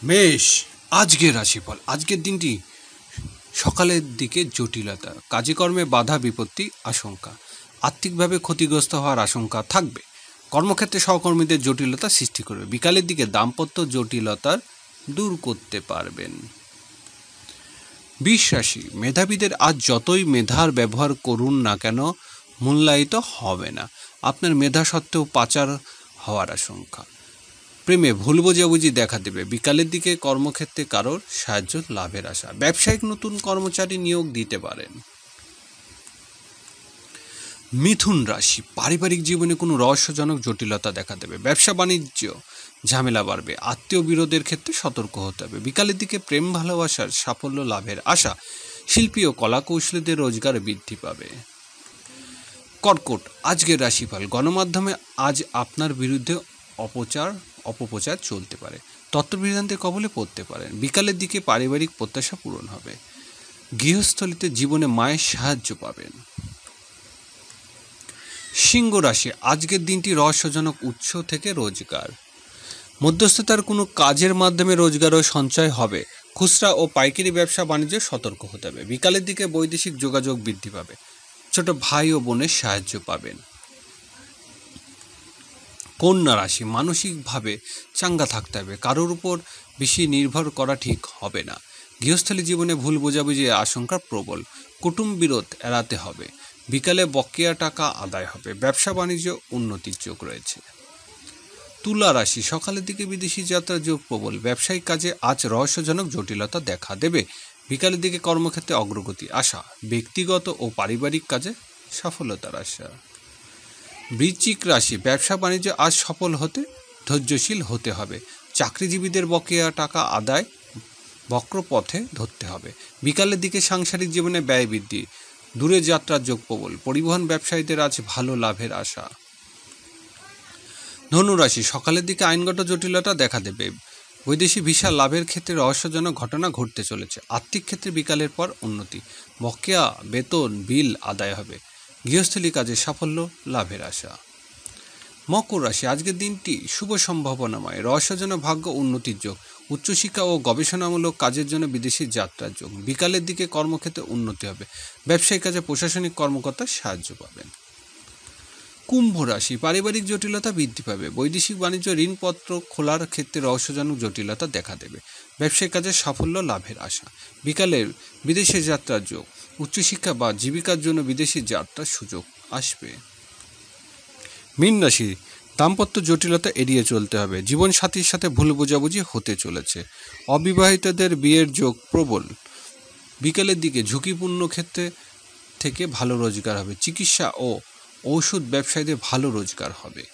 মেষ, আজকের রাশিফল। আজকের দিনটি সকালের দিকে জটিলতা, কাজে-কর্মে বাধা বিপত্তি আশঙ্কা, আর্থিকভাবে ক্ষতিগ্রস্ত হওয়ার আশঙ্কা থাকবে। কর্মক্ষেত্রে সহকর্মীদের জটিলতা সৃষ্টি করবে। বিকালের দিকে দাম্পত্য জটিলতার দূর করতে পারবেন। বৃষ রাশি, মেধাবীদের আজ যতই মেধার ব্যবহার করুন না কেন মূল্যায়িত হবে না। আপনার মেধা সত্ত্বেও পাচার হওয়ার আশঙ্কা। প্রেমে ভুল বোঝাবুঝি দেখা দেবে। বিকালের দিকে কর্মক্ষেত্রে কারোর সাহায্য লাভের আশা। ব্যবসায়িক নতুন কর্মচারী নিয়োগ দিতে পারেন। মিথুন রাশি, পারিবারিক জীবনে কোনো রহস্যজনক জটিলতা দেখা দেবে। ব্যবসা বাণিজ্য ঝামেলা বাড়বে। আত্মীয় বিরোধের ক্ষেত্রে সতর্ক হতে হবে। বিকালের দিকে প্রেম ভালোবাসার সাফল্য লাভের আশা। শিল্পী ও কলাকৌশলীদের রোজগার বৃদ্ধি পাবে। কর্কট, আজকের রাশিফল। গণমাধ্যমে আজ আপনার বিরুদ্ধে অপপ্রচার চলতে পারে। তত্ত্ববিধানদের কবলে পড়তে পারেন। বিকালের দিকে পারিবারিক প্রত্যাশা পূরণ হবে। গৃহস্থলিতে জীবনে মায়ের সাহায্য পাবেন। সিংহ রাশি, আজকের দিনটি রহস্যজনক উৎস থেকে রোজগার। মধ্যস্থতার কোনো কাজের মাধ্যমে রোজগার ও সঞ্চয় হবে। খুচরা ও পাইকারি ব্যবসা বাণিজ্যে সতর্ক হতে হবে। বিকালের দিকে বৈদেশিক যোগাযোগ বৃদ্ধি পাবে। ছোট ভাই ও বোনের সাহায্য পাবেন। কন্যা রাশি, মানসিকভাবে চাঙ্গা থাকতে হবে। কারোর উপর বেশি নির্ভর করা ঠিক হবে না। গৃহস্থলী জীবনে ভুল বোঝাবুঝি আশঙ্কা প্রবল। কুটুম্ব বিরোধ এড়াতে হবে। বিকালে বকেয়া টাকা আদায় হবে। ব্যবসা বাণিজ্য উন্নতির যোগ রয়েছে। তুলা রাশি, সকালের দিকে বিদেশি যাত্রার যোগ প্রবল। ব্যবসায়িক কাজে আজ রহস্যজনক জটিলতা দেখা দেবে। বিকালের দিকে কর্মক্ষেত্রে অগ্রগতি আশা। ব্যক্তিগত ও পারিবারিক কাজে সফলতার আশা। বৃশ্চিক রাশি, ব্যবসা বাণিজ্য আজ সফল হতে ধৈর্যশীল হতে হবে। চাকরিজীবীদের বকেয়া টাকা আদায় বক্র পথে ধরতে হবে। বিকালের দিকে সাংসারিক জীবনে ব্যয় বৃদ্ধি। দূরে যাত্রার যোগ প্রবল। পরিবহন ব্যবসায়ীদের আজ ভালো লাভের আশা। ধনুরাশি, সকালের দিকে আইনগত জটিলতা দেখা দেবে। বৈদেশিক ভিসা লাভের ক্ষেত্রে রহস্যজনক ঘটনা ঘটতে চলেছে। আর্থিক ক্ষেত্রে বিকালের পর উন্নতি। বকেয়া বেতন বিল আদায় হবে। গৃহস্থলী কাজে সাফল্য লাভের আশা। মকর রাশি, আজকের দিনটি শুভ সম্ভাবনাময়। রহস্যজনক ভাগ্য উন্নতির যোগ। উচ্চশিক্ষা ও গবেষণামূলক কাজের জন্য বিদেশি যাত্রার যোগ। বিকালের দিকে কর্মক্ষেত্রে উন্নতি হবে। ব্যবসায়িক কাজে প্রশাসনিক কর্মকর্তার সাহায্য পাবেন। কুম্ভ রাশি, পারিবারিক জটিলতা বৃদ্ধি পাবে। বৈদেশিক বাণিজ্য ঋণপত্র খোলার ক্ষেত্রে রহস্যজনক জটিলতা দেখা দেবে। ব্যবসায়িক কাজে সাফল্য লাভের আশা। বিকালে বিদেশে যাত্রার যোগ। উচ্চশিক্ষা বা জীবিকার জন্য বিদেশি যাত্রার সুযোগ আসবে। মীন রাশি, দাম্পত্য জটিলতা এড়িয়ে চলতে হবে। জীবনসাথীর সাথে ভুল বোঝাবুঝি হতে চলেছে। অবিবাহিতদের বিয়ের যোগ প্রবল। বিকেলের দিকে ঝুঁকিপূর্ণ ক্ষেত্রে থেকে ভালো রোজগার হবে। চিকিৎসা ও ঔষধ ব্যবসায়ীদের ভালো রোজগার হবে।